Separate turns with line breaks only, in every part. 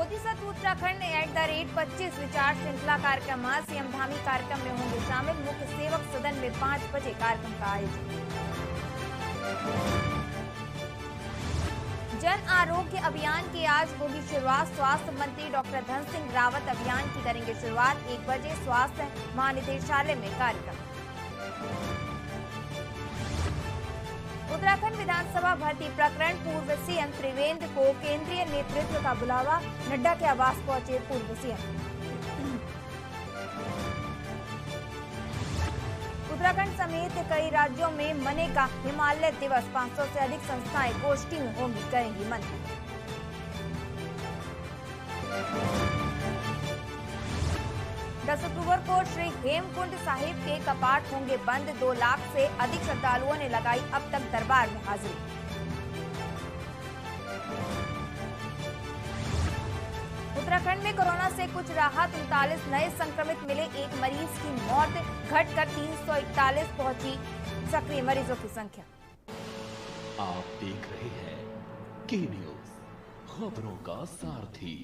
बोधिसत्व उत्तराखंड @25 विचार श्रृंखला कार्यक्रम आज सीएम धामी कार्यक्रम में होंगे शामिल। मुख्य सेवक सदन में 5 बजे कार्यक्रम का आयोजन। जन आरोग्य अभियान की आज होगी शुरुआत। स्वास्थ्य मंत्री डॉक्टर धन सिंह रावत अभियान की करेंगे शुरुआत। 1 बजे स्वास्थ्य महानिदेशालय में कार्यक्रम। उत्तराखंड विधानसभा भर्ती प्रकरण, पूर्व सीएम त्रिवेंद्र को केंद्रीय नेतृत्व का बुलावा। नड्डा के आवास पहुंचे पूर्व सीएम। उत्तराखंड समेत कई राज्यों में मनेगा हिमालय दिवस। 500 से अधिक संस्थाएं गोष्ठी में होंगी, करेंगी मंत्री। दस अक्टूबर को श्री हेमकुंड साहिब के कपाट होंगे बंद। 2 लाख से अधिक श्रद्धालुओं ने लगाई अब तक दरबार में हाजिरी। उत्तराखंड में कोरोना से कुछ राहत। 39 नए संक्रमित मिले। 1 मरीज की मौत घटकर 341 पहुंची सक्रिय मरीजों की संख्या।
आप देख रहे हैं के न्यूज, खबरों का सारथी।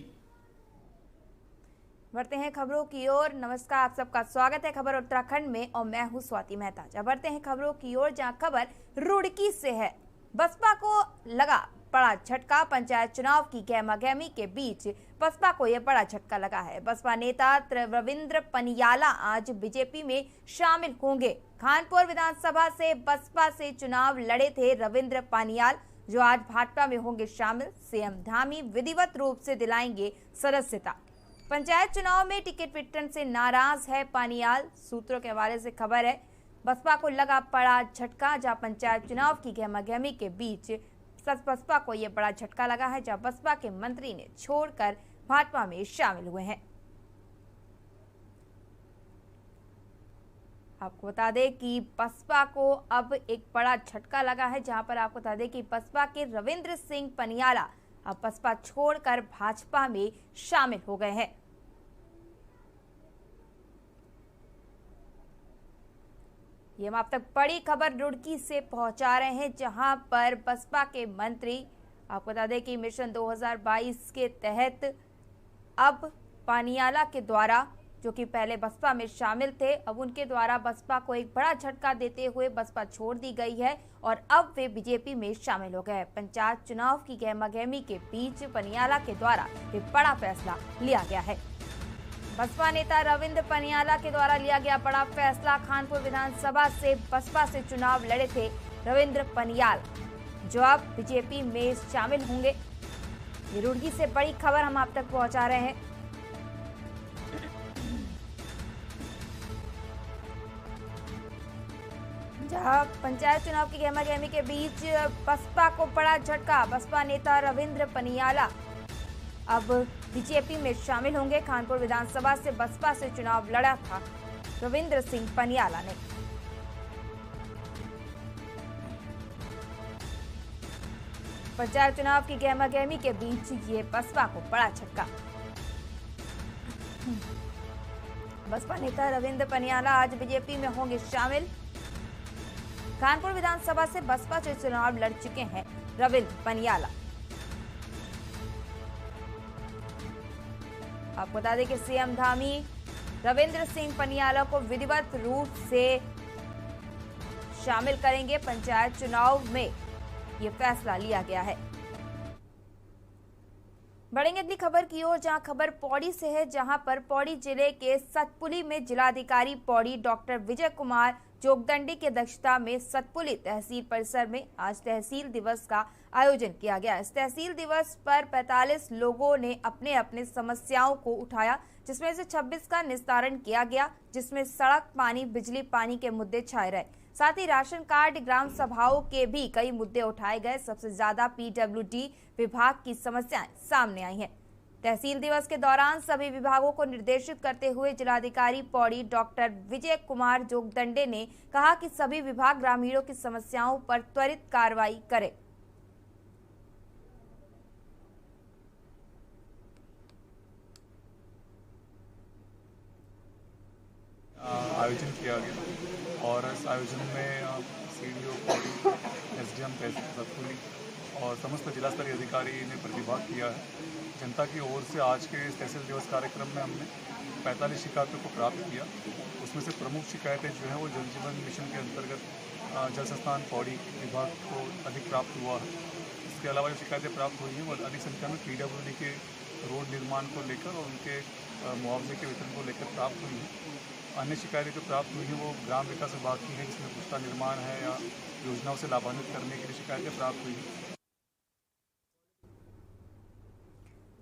बढ़ते हैं खबरों की ओर। नमस्कार, आप सबका स्वागत है खबर उत्तराखंड में और मैं हूं स्वाति मेहता। जब बढ़ते हैं खबरों की ओर, जहां खबर रुड़की से है। बसपा को लगा बड़ा झटका। पंचायत चुनाव की गहमागहमी के बीच बसपा को यह बड़ा झटका लगा है। बसपा नेता रविंद्र पनियाला आज बीजेपी में शामिल होंगे। खानपुर विधानसभा से बसपा से चुनाव लड़े थे रविंद्र पनियाल, जो आज भाजपा में होंगे शामिल। सीएम धामी विधिवत रूप से दिलाएंगे सदस्यता। पंचायत चुनाव में टिकट वितरण से नाराज है पानियाल। सूत्रों के हवाले से खबर है, बसपा को लगा बड़ा झटका। जहां पंचायत चुनाव की गहमागहमी के बीच बसपा को यह बड़ा झटका लगा है, जहां बसपा के मंत्री ने छोड़कर भाजपा में शामिल हुए हैं। आपको बता दें कि बसपा को अब एक बड़ा झटका लगा है, जहां पर आपको बता दें कि बसपा के रविंद्र सिंह पनियाला अब बसपा छोड़कर भाजपा में शामिल हो गए हैं। ये हम आप तक बड़ी खबर रुड़की से पहुंचा रहे हैं, जहां पर बसपा के मंत्री, आपको बता दें कि मिशन 2022 के तहत अब पानियाला के द्वारा, जो कि पहले बसपा में शामिल थे, अब उनके द्वारा बसपा को एक बड़ा झटका देते हुए बसपा छोड़ दी गई है और अब वे बीजेपी में शामिल हो गए। पंचायत चुनाव की गहमागहमी के बीच पनियाला के द्वारा एक बड़ा फैसला लिया गया है। बसपा नेता रविंद्र पनियाला के द्वारा लिया गया बड़ा फैसला। खानपुर विधानसभा से बसपा से चुनाव लड़े थे रविंद्र पनियाल, जो अब बीजेपी में शामिल होंगे। ये रुड़की से बड़ी खबर हम आप तक पहुंचा रहे हैं। जहां पंचायत चुनाव की गहमागहमी के बीच बसपा को बड़ा झटका। बसपा नेता रविंद्र पनियाला अब बीजेपी में शामिल होंगे। खानपुर विधानसभा से बसपा से चुनाव लड़ा था रविंद्र सिंह पनियाला ने। पंचायत चुनाव की गहमागहमी के बीच ये बसपा को बड़ा झटका। बसपा नेता रविंद्र पनियाला आज बीजेपी में होंगे शामिल। कानपुर विधानसभा से बसपा से चुनाव लड़ चुके हैं रविंद्र पनियाला। आपको बता दें कि सीएम धामी रविंद्र सिंह पनियाला को विधिवत रूप से शामिल करेंगे। पंचायत चुनाव में यह फैसला लिया गया है। बढ़ेंगे अगली खबर की ओर, जहां खबर पौड़ी से है, जहां पर पौड़ी जिले के सतपुली में जिलाधिकारी पौड़ी डॉक्टर विजय कुमार जोगदंडी की अध्यक्षता में सतपुली तहसील परिसर में आज तहसील दिवस का आयोजन किया गया। इस तहसील दिवस पर 45 लोगों ने अपने अपने समस्याओं को उठाया, जिसमें से 26 का निस्तारण किया गया, जिसमें सड़क, पानी, बिजली, पानी के मुद्दे छाए रहे। साथ ही राशन कार्ड, ग्राम सभाओं के भी कई मुद्दे उठाए गए। सबसे ज्यादा पीडब्ल्यूडी विभाग की समस्याएं सामने आई हैं। तहसील दिवस के दौरान सभी विभागों को निर्देशित करते हुए जिलाधिकारी पौड़ी डॉक्टर विजय कुमार जोगदंडे ने कहा कि सभी विभाग ग्रामीणों की समस्याओं पर त्वरित कार्रवाई करें।
आयोजन किया गया और इस आयोजन में सीडीओ पौड़ी, एसडीएम तहसील सतपुली और समस्त जिला स्तरीय अधिकारी ने प्रतिभाग किया है। जनता की ओर से आज के इस तहसील दिवस कार्यक्रम में हमने 45 शिकायतों को प्राप्त किया। उसमें से प्रमुख शिकायतें जो हैं वो जल जीवन मिशन के अंतर्गत जल संस्थान पौड़ी विभाग को अधिक प्राप्त हुआ है। इसके अलावा जो शिकायतें प्राप्त हुई हैं वो अधिक संख्या में PWD के रोड निर्माण को लेकर और उनके मुआवजे के वितरण को लेकर प्राप्त हुई हैं। अन्य शिकायतें जो प्राप्त हुई हैं वो ग्राम विकास विभाग की हैं, जिसमें पुख्ता निर्माण है या योजनाओं से लाभान्वित करने के लिए शिकायतें प्राप्त हुई हैं।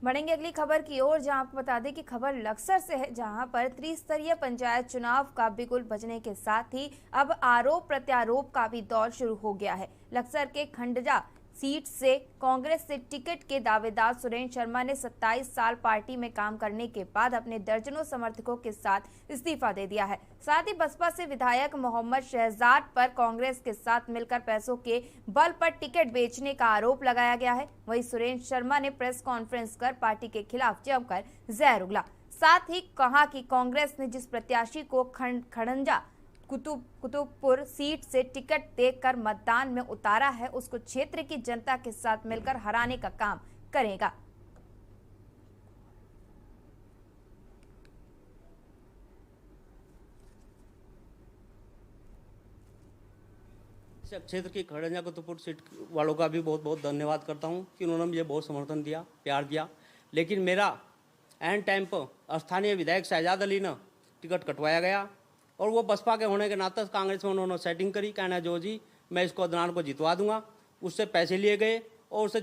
बढ़ेंगे अगली खबर की ओर, जहां आपको बता दें कि खबर लक्सर से है, जहां पर त्रिस्तरीय पंचायत चुनाव का बिगुल बजने के साथ ही अब आरोप प्रत्यारोप का भी दौर शुरू हो गया है। लक्सर के खंडजा सीट से कांग्रेस से टिकट के दावेदार सुरेंद्र शर्मा ने 27 साल पार्टी में काम करने के बाद अपने दर्जनों समर्थकों के साथ इस्तीफा दे दिया है। साथ ही बसपा से विधायक मोहम्मद शहजाद पर कांग्रेस के साथ मिलकर पैसों के बल पर टिकट बेचने का आरोप लगाया गया है। वहीं सुरेंद्र शर्मा ने प्रेस कॉन्फ्रेंस कर पार्टी के खिलाफ जमकर जहर उगला। साथ ही कहा कि कांग्रेस ने जिस प्रत्याशी को खड़ंजा कुतुबपुर सीट से टिकट देकर मतदान में उतारा है, उसको क्षेत्र की जनता के साथ मिलकर हराने का काम करेगा।
क्षेत्र की खड़ंजा कुतुबपुर सीट वालों का भी बहुत बहुत धन्यवाद करता हूं कि उन्होंने मुझे बहुत समर्थन दिया, प्यार दिया। लेकिन मेरा एंड टाइम पर स्थानीय विधायक शहजाद अली ने टिकट कटवाया गया और वो बसपा के होने के नाते कांग्रेस में उन्होंने सेटिंग करी, कहना जो जी मैं इसको अदनान को जितवा दूंगा। उससे पैसे लिए गए और उसे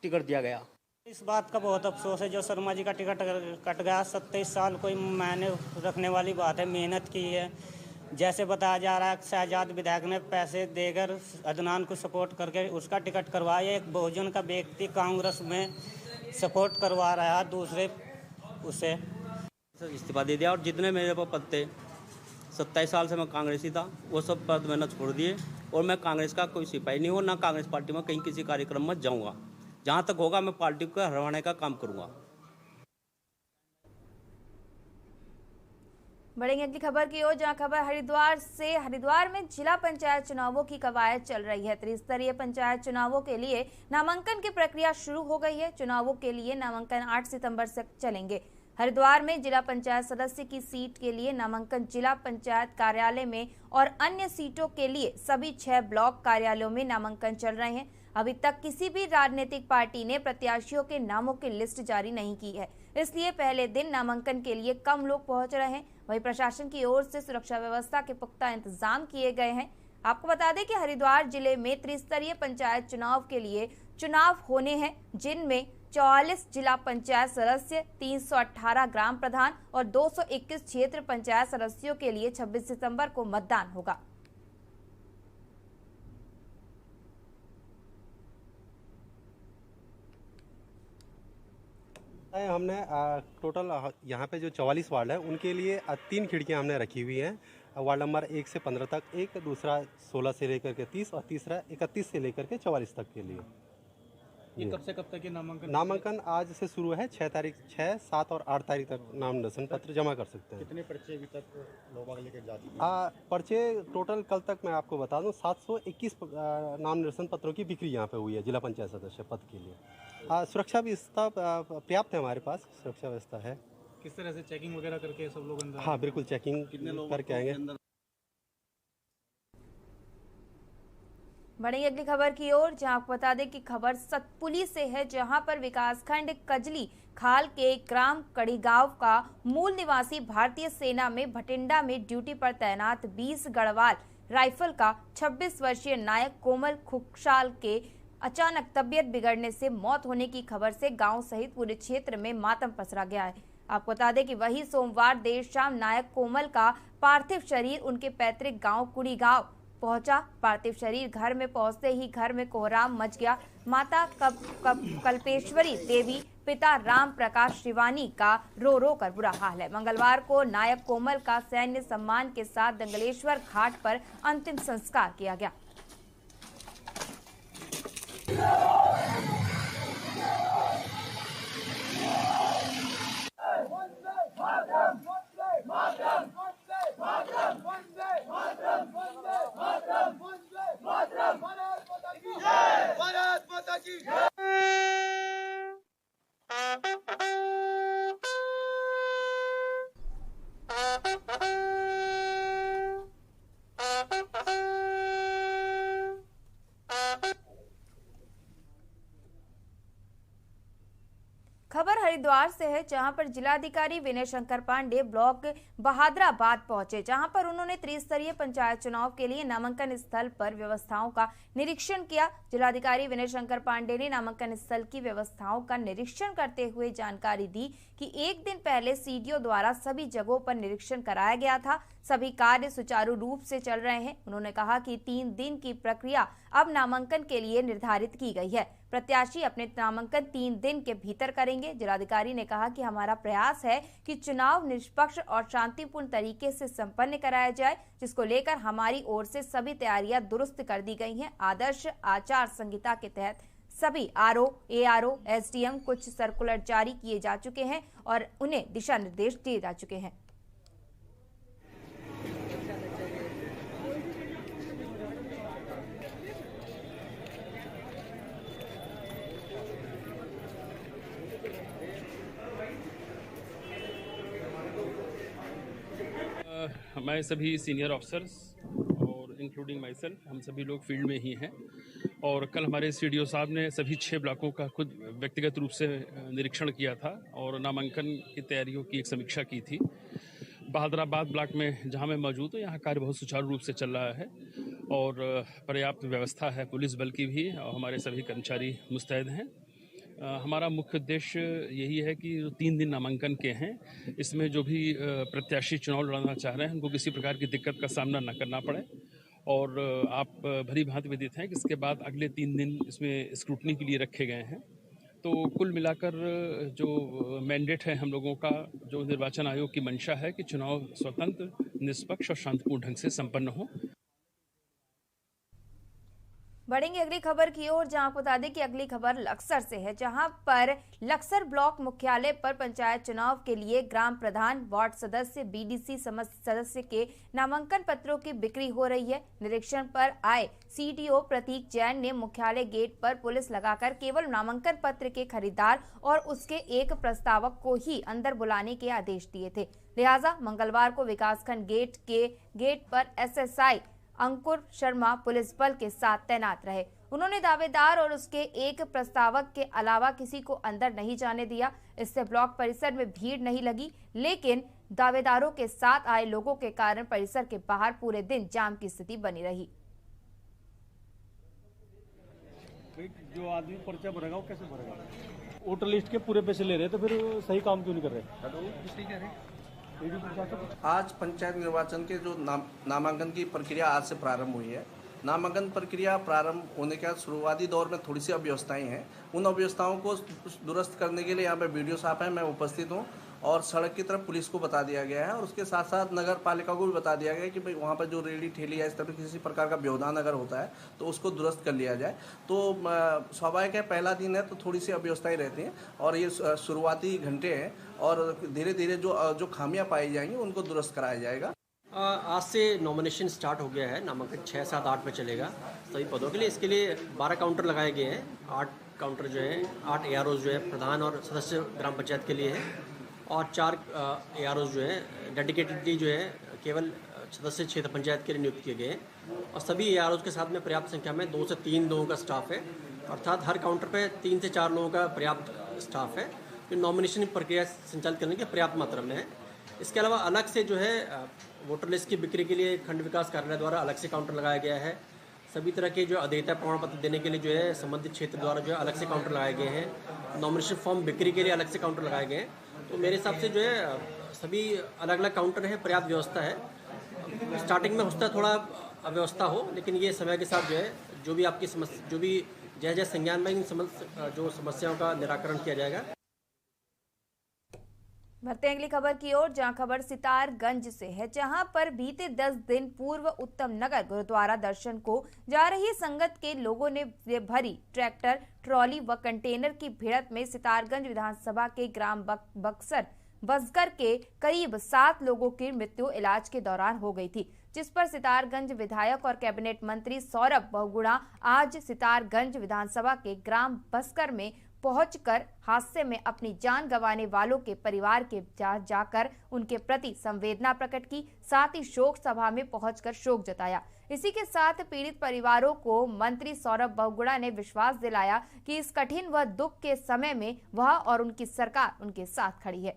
टिकट दिया गया।
इस बात का बहुत अफसोस है जो शर्मा जी का टिकट कट गया। 27 साल कोई मायने रखने वाली बात है, मेहनत की है। जैसे बताया जा रहा है शहजाद विधायक ने पैसे देकर अदनान को सपोर्ट करके उसका टिकट करवाया। एक बहुजन का व्यक्ति कांग्रेस में सपोर्ट करवा रहा है, दूसरे उसे
इस्तीफा दे दिया और जितने मेरे पर पद थे, 27 साल से मैं कांग्रेसी था, वो सब पद मैंने छोड़ दिए और मैं कांग्रेस का कोई सिपाही नहीं हूँ, ना कांग्रेस पार्टी में कहीं किसी कार्यक्रम में जाऊँगा। जहाँ तक होगा मैं पार्टी को हरवाने का काम करूँगा।
बढ़ेंगे अगली खबर की ओर, जहां खबर हरिद्वार से। हरिद्वार में जिला पंचायत चुनावों की कवायद चल रही है। त्रिस्तरीय पंचायत चुनावों के लिए नामांकन की प्रक्रिया शुरू हो गई है। चुनावों के लिए नामांकन 8 सितंबर से चलेंगे। हरिद्वार में जिला पंचायत सदस्य की सीट के लिए नामांकन जिला पंचायत कार्यालय में और अन्य सीटों के लिए सभी 6 ब्लॉक कार्यालयों में नामांकन चल रहे हैं। अभी तक किसी भी राजनीतिक पार्टी ने प्रत्याशियों के नामों की लिस्ट जारी नहीं की है, इसलिए पहले दिन नामांकन के लिए कम लोग पहुंच रहे हैं। वहीं प्रशासन की ओर से सुरक्षा व्यवस्था के पुख्ता इंतजाम किए गए हैं। आपको बता दें कि हरिद्वार जिले में त्रिस्तरीय पंचायत चुनाव के लिए चुनाव होने हैं, जिनमें 44 जिला पंचायत सदस्य, 318 ग्राम प्रधान और 221 क्षेत्र पंचायत सदस्यों के लिए 26 सितंबर को मतदान होगा।
हमने टोटल यहाँ पे जो 44 वार्ड है उनके लिए 3 खिड़कियाँ हमने रखी हुई हैं। वार्ड नंबर 1 से 15 तक एक, दूसरा 16 से लेकर के 30 और तीसरा 31 से लेकर के 44 तक के लिए।
ये कब से कब तक ये
नामांकन आज से शुरू है। 6, 7 और 8 तारीख तक नामांकन पत्र जमा कर सकते हैं।
कितने पर्चे अभी तक लोग लेकर जा चुके हैं?
पर्चे टोटल कल तक मैं आपको बता दूं 721 नामांकन पत्रों की बिक्री यहाँ पे हुई है जिला पंचायत सदस्य पद के लिए। सुरक्षा व्यवस्था पर्याप्त है, हमारे पास सुरक्षा व्यवस्था है।
किस तरह से चेकिंग वगैरह करके सब लोग अंदर?
हाँ बिल्कुल, चेकिंग करके आएंगे।
बढ़ेंगे अगली खबर की ओर, जहां आपको बता दें कि खबर सतपुली से है, जहां पर विकासखंड कजली खाल के ग्राम कड़ीगांव का मूल निवासी भारतीय सेना में भटिंडा में ड्यूटी पर तैनात 20 गढ़वाल राइफल का 26 वर्षीय नायक कोमल खुशाल के अचानक तबियत बिगड़ने से मौत होने की खबर से गांव सहित पूरे क्षेत्र में मातम पसरा गया है। आपको बता दें कि वही सोमवार देर शाम नायक कोमल का पार्थिव शरीर उनके पैतृक गांव कुड़ीगांव पहुंचा। पार्थिव शरीर घर में पहुंचते ही घर में कोहराम मच गया। माता कल्पेश्वरी देवी, पिता राम प्रकाश शिवानी का रो रो कर बुरा हाल है। मंगलवार को नायक कोमल का सैन्य सम्मान के साथ दंगलेश्वर घाट पर अंतिम संस्कार किया गया।
भारत माता की
खबर हरिद्वार से है, जहां पर जिलाधिकारी विनय शंकर पांडे ब्लॉक बहादुराबाद पहुंचे, जहां पर उन्होंने त्रिस्तरीय पंचायत चुनाव के लिए नामांकन स्थल पर व्यवस्थाओं का निरीक्षण किया। जिलाधिकारी विनय शंकर पांडे ने नामांकन स्थल की व्यवस्थाओं का निरीक्षण करते हुए जानकारी दी कि एक दिन पहले सीडीओ द्वारा सभी जगहों पर निरीक्षण कराया गया था, सभी कार्य सुचारू रूप से चल रहे हैं। उन्होंने कहा कि 3 दिन की प्रक्रिया अब नामांकन के लिए निर्धारित की गई है। प्रत्याशी अपने नामांकन 3 दिन के भीतर करेंगे। जिलाधिकारी ने कहा कि हमारा प्रयास है कि चुनाव निष्पक्ष और शांतिपूर्ण तरीके से संपन्न कराया जाए, जिसको लेकर हमारी ओर से सभी तैयारियां दुरुस्त कर दी गई हैं। आदर्श आचार संहिता के तहत सभी आरओ, एआरओ, एसडीएम कुछ सर्कुलर जारी किए जा चुके हैं और उन्हें दिशा निर्देश दिए जा चुके हैं।
हमारे सभी सीनियर ऑफिसर्स और इंक्लूडिंग माई सेल्फ, हम सभी लोग फील्ड में ही हैं और कल हमारे सीडीओ साहब ने सभी 6 ब्लॉकों का खुद व्यक्तिगत रूप से निरीक्षण किया था और नामांकन की तैयारियों की एक समीक्षा की थी। बहादुराबाद ब्लॉक में जहां मैं मौजूद हूँ, यहाँ कार्य बहुत सुचारू रूप से चल रहा है और पर्याप्त व्यवस्था है पुलिस बल की भी और हमारे सभी कर्मचारी मुस्तैद हैं। हमारा मुख्य उद्देश्य यही है कि जो 3 दिन नामांकन के हैं, इसमें जो भी प्रत्याशी चुनाव लड़ना चाह रहे हैं उनको किसी प्रकार की दिक्कत का सामना न करना पड़े और आप भली भांति विदित हैं कि इसके बाद अगले 3 दिन इसमें स्क्रूटनी के लिए रखे गए हैं। तो कुल मिलाकर जो मैंडेट है हम लोगों का, जो निर्वाचन आयोग की मंशा है कि चुनाव स्वतंत्र, निष्पक्ष और शांतिपूर्ण ढंग से संपन्न हो।
बढ़ेंगे अगली खबर की ओर, जहां आपको बता दें कि अगली खबर लक्सर से है, जहां पर लक्सर ब्लॉक मुख्यालय पर पंचायत चुनाव के लिए ग्राम प्रधान, वार्ड सदस्य, बीडीसी सदस्य के नामांकन पत्रों की बिक्री हो रही है। निरीक्षण पर आए सीडीओ प्रतीक जैन ने मुख्यालय गेट पर पुलिस लगाकर केवल नामांकन पत्र के खरीदार और उसके एक प्रस्तावक को ही अंदर बुलाने के आदेश दिए थे। लिहाजा मंगलवार को विकासखंड गेट पर एसएसआई अंकुर शर्मा पुलिस बल के साथ तैनात रहे। उन्होंने दावेदार और उसके एक प्रस्तावक के अलावा किसी को अंदर नहीं जाने दिया। इससे ब्लॉक परिसर में भीड़ नहीं लगी, लेकिन दावेदारों के साथ आए लोगों के कारण परिसर के बाहर पूरे दिन जाम की स्थिति बनी रही।
जो आदमी पर्चा भरेगा वो कैसे भरेगा? वोटर लिस्ट के पूरे पैसे ले रहे तो फिर सही काम क्यों नहीं कर रहे?
आज पंचायत निर्वाचन के जो नामांकन की प्रक्रिया आज से प्रारंभ हुई है। नामांकन प्रक्रिया प्रारंभ होने के बाद शुरुआती दौर में थोड़ी सी अव्यवस्थाएं हैं। उन अव्यवस्थाओं को दुरुस्त करने के लिए यहाँ पे बीडीओ साहब हैं, मैं उपस्थित हूँ और सड़क की तरफ पुलिस को बता दिया गया है और उसके साथ साथ नगर पालिका को भी बता दिया गया है कि भाई वहाँ पर जो रेडी ठेली है, इस तरह किसी प्रकार का व्यवधान अगर होता है तो उसको दुरुस्त कर लिया जाए। तो स्वाभाविक है, पहला दिन है तो थोड़ी सी अव्यवस्थाएं रहती हैं और ये शुरुआती घंटे हैं और धीरे धीरे जो खामियां पाई जाएंगी उनको दुरुस्त कराया जाएगा।
आज से नॉमिनेशन स्टार्ट हो गया है। नामांकन 6, 7, 8 पे चलेगा सभी पदों के लिए। इसके लिए 12 काउंटर लगाए गए हैं। 8 काउंटर जो है, 8 एआरओज जो है प्रधान और सदस्य ग्राम पंचायत के लिए है और 4 एआरओज जो है डेडिकेटेडली जो है केवल सदस्य क्षेत्र पंचायत के लिए नियुक्त किए गए हैं और सभी एआरओज के साथ में पर्याप्त संख्या में 2 से 3 लोगों का स्टाफ है, अर्थात हर काउंटर पे 3 से 4 लोगों का पर्याप्त स्टाफ है जो नॉमिनेशन प्रक्रिया संचालित करने के पर्याप्त मात्रा में है। इसके अलावा अलग से जो है वोटर लिस्ट की बिक्री के लिए खंड विकास कार्यालय द्वारा अलग से काउंटर लगाया गया है। सभी तरह के जो अधेयता प्रमाण पत्र देने के लिए जो है संबंधित क्षेत्र द्वारा जो है अलग से काउंटर लगाए गए हैं। नॉमिनेशन फॉर्म बिक्री के लिए अलग से काउंटर लगाए गए हैं। तो मेरे हिसाब से जो है सभी अलग अलग काउंटर है, पर्याप्त व्यवस्था है। स्टार्टिंग में होता थोड़ा अव्यवस्था हो, लेकिन ये समय के साथ जो है जो भी आपकी समस्या, जो भी जय संज्ञान में जो समस्याओं का निराकरण किया जाएगा।
बढ़ते हैं अगली खबर की ओर, जहां खबर सितारगंज से है, जहां पर बीते 10 दिन पूर्व उत्तम नगर गुरुद्वारा दर्शन को जा रही संगत के लोगों ने भरी ट्रैक्टर, ट्रॉली व कंटेनर की भिड़ंत में सितारगंज विधानसभा के ग्राम बसगर के करीब 7 लोगों की मृत्यु इलाज के दौरान हो गई थी, जिस पर सितारगंज विधायक और कैबिनेट मंत्री सौरभ बहुगुणा आज सितारगंज विधानसभा के ग्राम बसकर में पहुंचकर हादसे में अपनी जान गंवाने वालों के परिवार के जाकर उनके प्रति संवेदना प्रकट की, साथ ही शोक सभा में पहुंचकर शोक जताया। इसी के साथ पीड़ित परिवारों को मंत्री सौरभ बहुगुणा ने विश्वास दिलाया कि इस कठिन व दुख के समय में वह और उनकी सरकार उनके साथ खड़ी है।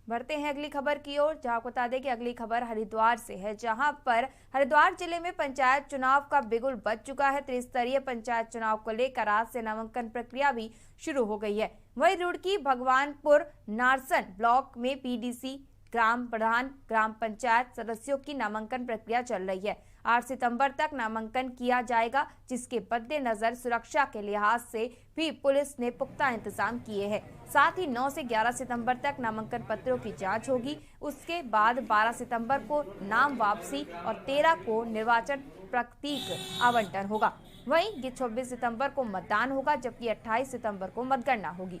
बढ़ते हैं अगली खबर की ओर, जहां आपको बता दें कि अगली खबर हरिद्वार से है, जहां पर हरिद्वार जिले में पंचायत चुनाव का बिगुल बज चुका है। त्रिस्तरीय पंचायत चुनाव को लेकर आज से नामांकन प्रक्रिया भी शुरू हो गई है। वहीं रुड़की भगवानपुर नारसन ब्लॉक में पीडीसी, ग्राम प्रधान, ग्राम पंचायत सदस्यों की नामांकन प्रक्रिया चल रही है। 8 सितंबर तक नामांकन किया जाएगा, जिसके मद्देनजर सुरक्षा के लिहाज से भी पुलिस ने पुख्ता इंतजाम किए हैं। साथ ही 9 से 11 सितंबर तक नामांकन पत्रों की जांच होगी। उसके बाद 12 सितंबर को नाम वापसी और 13 को निर्वाचन प्रतीक आवंटन होगा। वहीं 26 सितंबर को मतदान होगा, जबकि 28 सितंबर को मतगणना होगी।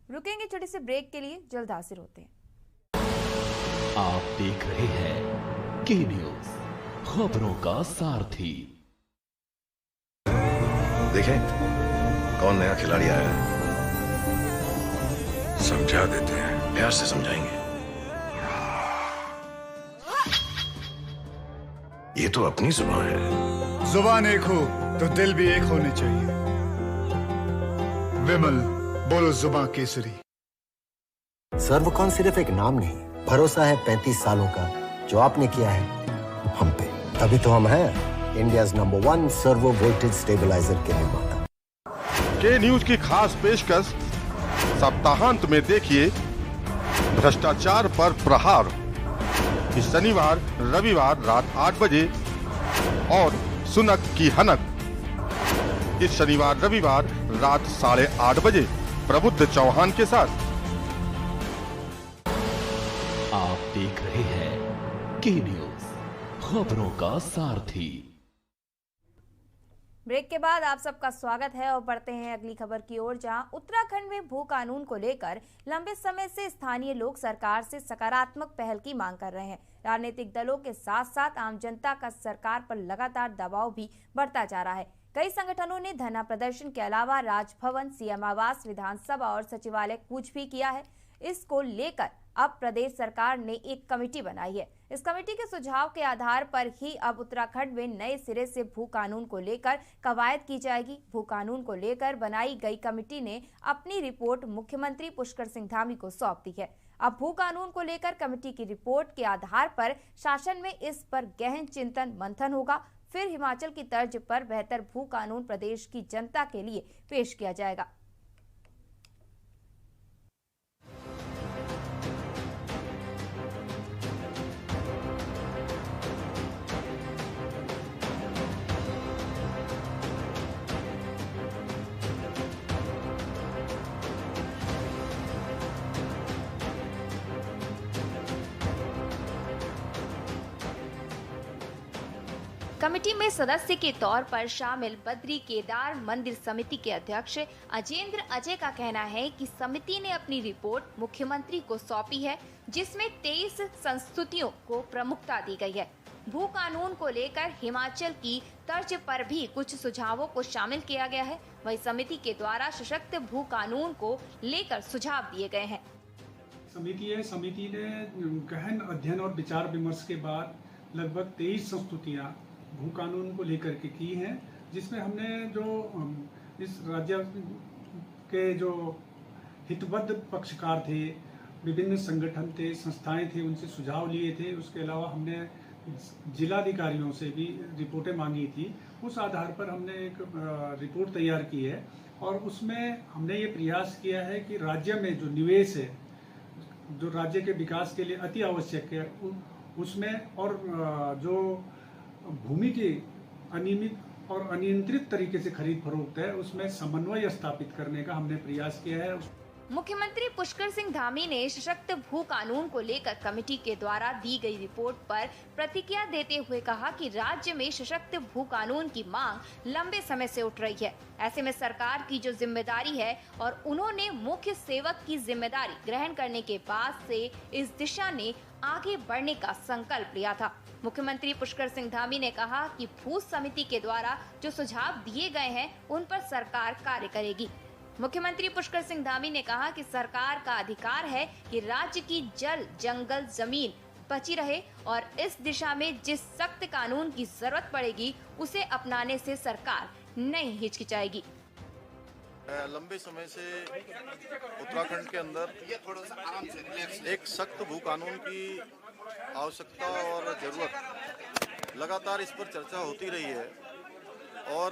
रुकेंगे छोटे से ब्रेक के लिए, जल्द हाजिर होते हैं।
आप देख रहे हैं के न्यूज, खबरों का सारथी।
देखें कौन नया खिलाड़ी आया है, समझा देते हैं, प्यार से समझाएंगे। ये तो अपनी जुबान है।
जुबान एक हो तो दिल भी एक होने चाहिए। विमल, बोलो जुबान केसरी।
सर्वकॉन सिर्फ एक नाम नहीं, भरोसा है 35 सालों का जो आपने किया है हम पे। तभी तो हम हैं India's number 1 servo voltage stabiliser के निर्माता।
के न्यूज की खास पेशकश सप्ताहांत में देखिए भ्रष्टाचार पर प्रहार, इस शनिवार रविवार रात 8 बजे और सुनक की हनक इस शनिवार रविवार रात 8:30 बजे प्रबुद्ध चौहान के साथ।
आप देख रहे हैं के न्यूज, खबरों का सारथी।
ब्रेक के बाद आप सबका स्वागत है और बढ़ते हैं अगली खबर की ओर, जहां उत्तराखंड में भू कानून को लेकर लंबे समय से स्थानीय लोग सरकार से सकारात्मक पहल की मांग कर रहे हैं। राजनीतिक दलों के साथ साथ आम जनता का सरकार पर लगातार दबाव भी बढ़ता जा रहा है। कई संगठनों ने धरना प्रदर्शन के अलावा राजभवन, सीएम आवास, विधानसभा और सचिवालय कूच भी किया है। इसको लेकर अब प्रदेश सरकार ने एक कमेटी बनाई है। इस कमेटी के सुझाव के आधार पर ही अब उत्तराखंड में नए सिरे से भू कानून को लेकर कवायद की जाएगी। भू कानून को लेकर बनाई गई कमेटी ने अपनी रिपोर्ट मुख्यमंत्री पुष्कर सिंह धामी को सौंप दी है। अब भू कानून को लेकर कमेटी की रिपोर्ट के आधार पर शासन में इस पर गहन चिंतन मंथन होगा। फिर हिमाचल की तर्ज पर बेहतर भू कानून प्रदेश की जनता के लिए पेश किया जाएगा। कमेटी में सदस्य के तौर पर शामिल बद्री केदार मंदिर समिति के अध्यक्ष अजेंद्र अजय का कहना है कि समिति ने अपनी रिपोर्ट मुख्यमंत्री को सौंपी है, जिसमें 23 संस्तुतियों को प्रमुखता दी गई है। भू कानून को लेकर हिमाचल की तर्ज पर भी कुछ सुझावों को शामिल किया गया है। वही समिति के द्वारा सशक्त भू कानून को लेकर सुझाव दिए गए हैं।
समिति ने गहन अध्ययन और विचार विमर्श के बाद लगभग 23 संस्तुतियां भू कानून को लेकर के की हैं, जिसमें हमने जो इस राज्य के जो हितबद्ध पक्षकार थे, विभिन्न संगठन थे, संस्थाएं थे, उनसे सुझाव लिए थे। उसके अलावा हमने जिलाधिकारियों से भी रिपोर्टें मांगी थी। उस आधार पर हमने एक रिपोर्ट तैयार की है और उसमें हमने ये प्रयास किया है कि राज्य में जो निवेश है, जो राज्य के विकास के लिए अति आवश्यक है, उसमें और जो भूमि की अनियमित और अनियंत्रित तरीके से खरीद फरोख्त है, उसमें समन्वय स्थापित करने का हमने प्रयास किया है।
मुख्यमंत्री पुष्कर सिंह धामी ने सशक्त भू कानून को लेकर कमेटी के द्वारा दी गई रिपोर्ट पर प्रतिक्रिया देते हुए कहा कि राज्य में सशक्त भू कानून की मांग लंबे समय से उठ रही है। ऐसे में सरकार की जो जिम्मेदारी है और उन्होंने मुख्य सेवक की जिम्मेदारी ग्रहण करने के बाद से इस दिशा में आगे बढ़ने का संकल्प लिया था। मुख्यमंत्री पुष्कर सिंह धामी ने कहा कि भू समिति के द्वारा जो सुझाव दिए गए हैं उन पर सरकार कार्य करेगी। मुख्यमंत्री पुष्कर सिंह धामी ने कहा कि सरकार का अधिकार है कि राज्य की जल, जंगल, जमीन बची रहे और इस दिशा में जिस सख्त कानून की जरूरत पड़ेगी उसे अपनाने से सरकार नहीं हिचकिचाएगी।
लंबे समय से उत्तराखंड के अंदर एक सख्त भू कानून की आवश्यकता और जरूरत लगातार इस पर चर्चा होती रही है और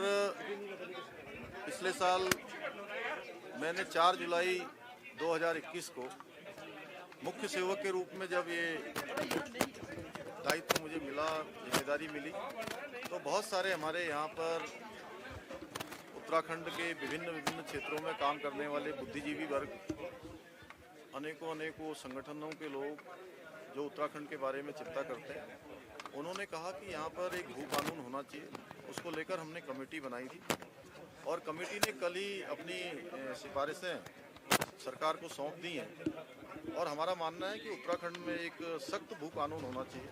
पिछले साल मैंने 4 जुलाई 2021 को मुख्य सेवक के रूप में जब ये दायित्व मुझे मिला, जिम्मेदारी मिली, तो बहुत सारे हमारे यहाँ पर उत्तराखंड के विभिन्न क्षेत्रों में काम करने वाले बुद्धिजीवी वर्ग, अनेकों संगठनों के लोग जो उत्तराखंड के बारे में चिंता करते हैं, उन्होंने कहा कि यहाँ पर एक भू कानून होना चाहिए। उसको लेकर हमने कमेटी बनाई थी और कमेटी ने कल ही अपनी सिफारिशें सरकार को सौंप दी हैं और हमारा मानना है कि उत्तराखंड में एक सख्त भू कानून होना चाहिए।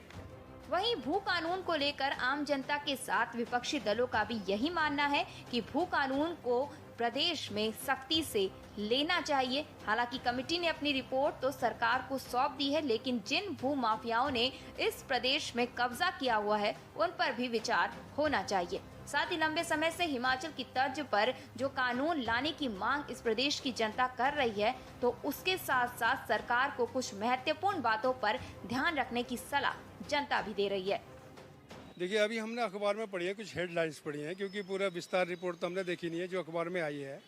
वहीं भू कानून को लेकर आम जनता के साथ विपक्षी दलों का भी यही मानना है कि भू कानून को प्रदेश में सख्ती से लेना चाहिए। हालांकि कमेटी ने अपनी रिपोर्ट तो सरकार को सौंप दी है, लेकिन जिन भू माफियाओं ने इस प्रदेश में कब्जा किया हुआ है उन पर भी विचार होना चाहिए। साथ ही लंबे समय से हिमाचल की तर्ज पर जो कानून लाने की मांग इस प्रदेश की जनता कर रही है, तो उसके साथ साथ सरकार को कुछ महत्वपूर्ण बातों पर ध्यान रखने की सलाह जनता भी दे रही है।
देखिए, अभी हमने अखबार में पढ़ी है, कुछ हेडलाइंस पढ़ी हैं, क्योंकि पूरा विस्तार रिपोर्ट तो हमने देखी नहीं है जो अखबार में आई है।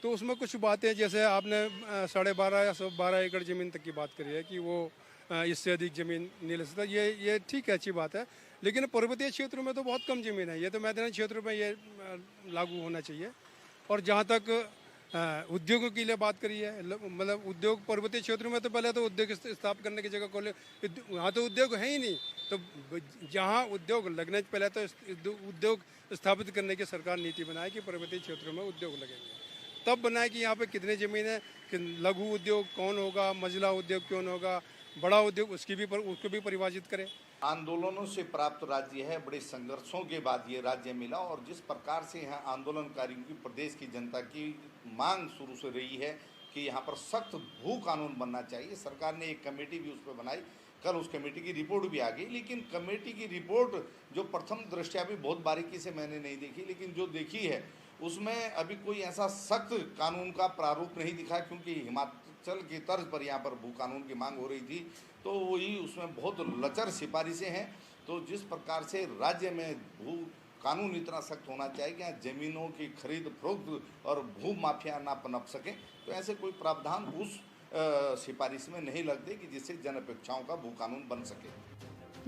तो उसमें कुछ बातें, जैसे आपने 12.5 या 12 एकड़ ज़मीन तक की बात करी है कि वो इससे अधिक ज़मीन नहीं ले सकता। ये ठीक है, अच्छी बात है, लेकिन पर्वतीय क्षेत्रों में तो बहुत कम ज़मीन है। ये तो मैदानी क्षेत्रों में ये लागू होना चाहिए। और जहाँ तक उद्योगों के लिए बात करी है, मतलब उद्योग पर्वतीय क्षेत्रों में तो पहले तो उद्योग स्थापित करने की जगह खोले, वहाँ तो उद्योग है ही नहीं। तो जहाँ उद्योग लगने से पहले तो उद्योग स्थापित करने की सरकार नीति बनाए कि पर्वतीय क्षेत्रों में उद्योग लगेंगे। तब बनाए कि यहाँ पे कितनी ज़मीन है, कि लघु उद्योग कौन होगा, मझला उद्योग कौन होगा, बड़ा उद्योग उसको भी परिभाषित करें।
आंदोलनों से प्राप्त राज्य है, बड़े संघर्षों के बाद ये राज्य मिला और जिस प्रकार से यहाँ आंदोलनकारियों की, प्रदेश की जनता की मांग शुरू से रही है कि यहाँ पर सख्त भू कानून बनना चाहिए। सरकार ने एक कमेटी भी उस पर बनाई, कल उस कमेटी की रिपोर्ट भी आ गई। लेकिन कमेटी की रिपोर्ट जो प्रथम दृष्टया भी बहुत बारीकी से मैंने नहीं देखी, लेकिन जो देखी है उसमें अभी कोई ऐसा सख्त कानून का प्रारूप नहीं दिखा, क्योंकि हिमाचल की तर्ज पर यहाँ पर भू कानून की मांग हो रही थी, तो वही उसमें बहुत लचर सिफारिशें हैं। तो जिस प्रकार से राज्य में भू कानून इतना सख्त होना चाहिए कि यहाँ ज़मीनों की खरीद फरोख्त और भू माफिया ना पनप सकें, तो ऐसे कोई प्रावधान उस सिफारिश में नहीं लगते कि जिससे जन अपेक्षाओं का भू कानून बन सके।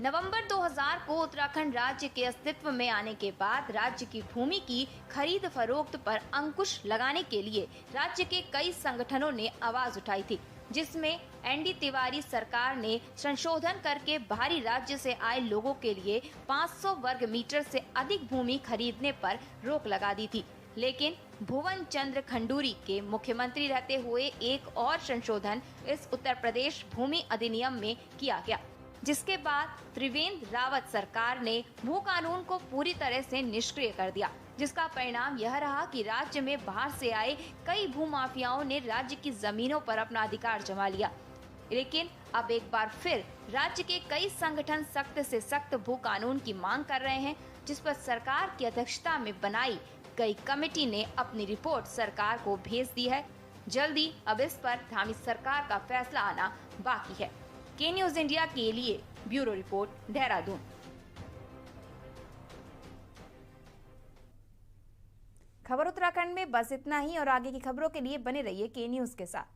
नवंबर 2000 को उत्तराखंड राज्य के अस्तित्व में आने के बाद राज्य की भूमि की खरीद फरोख्त पर अंकुश लगाने के लिए राज्य के कई संगठनों ने आवाज उठाई थी, जिसमें एनडी तिवारी सरकार ने संशोधन करके बाहरी राज्य से आए लोगों के लिए 500 वर्ग मीटर से अधिक भूमि खरीदने पर रोक लगा दी थी। लेकिन भुवन चंद्र खंडूरी के मुख्यमंत्री रहते हुए एक और संशोधन इस उत्तर प्रदेश भूमि अधिनियम में किया गया, जिसके बाद त्रिवेंद्र रावत सरकार ने भू कानून को पूरी तरह से निष्क्रिय कर दिया, जिसका परिणाम यह रहा कि राज्य में बाहर से आए कई भूमाफियाओं ने राज्य की जमीनों पर अपना अधिकार जमा लिया। लेकिन अब एक बार फिर राज्य के कई संगठन सख्त से सख्त भू कानून की मांग कर रहे हैं, जिस पर सरकार की अध्यक्षता में बनाई गई कमेटी ने अपनी रिपोर्ट सरकार को भेज दी है। जल्दी अब इस पर धामी सरकार का फैसला आना बाकी है। के न्यूज इंडिया के लिए ब्यूरो रिपोर्ट, देहरादून। खबर उत्तराखंड में बस इतना ही और आगे की खबरों के लिए बने रहिए के न्यूज के साथ।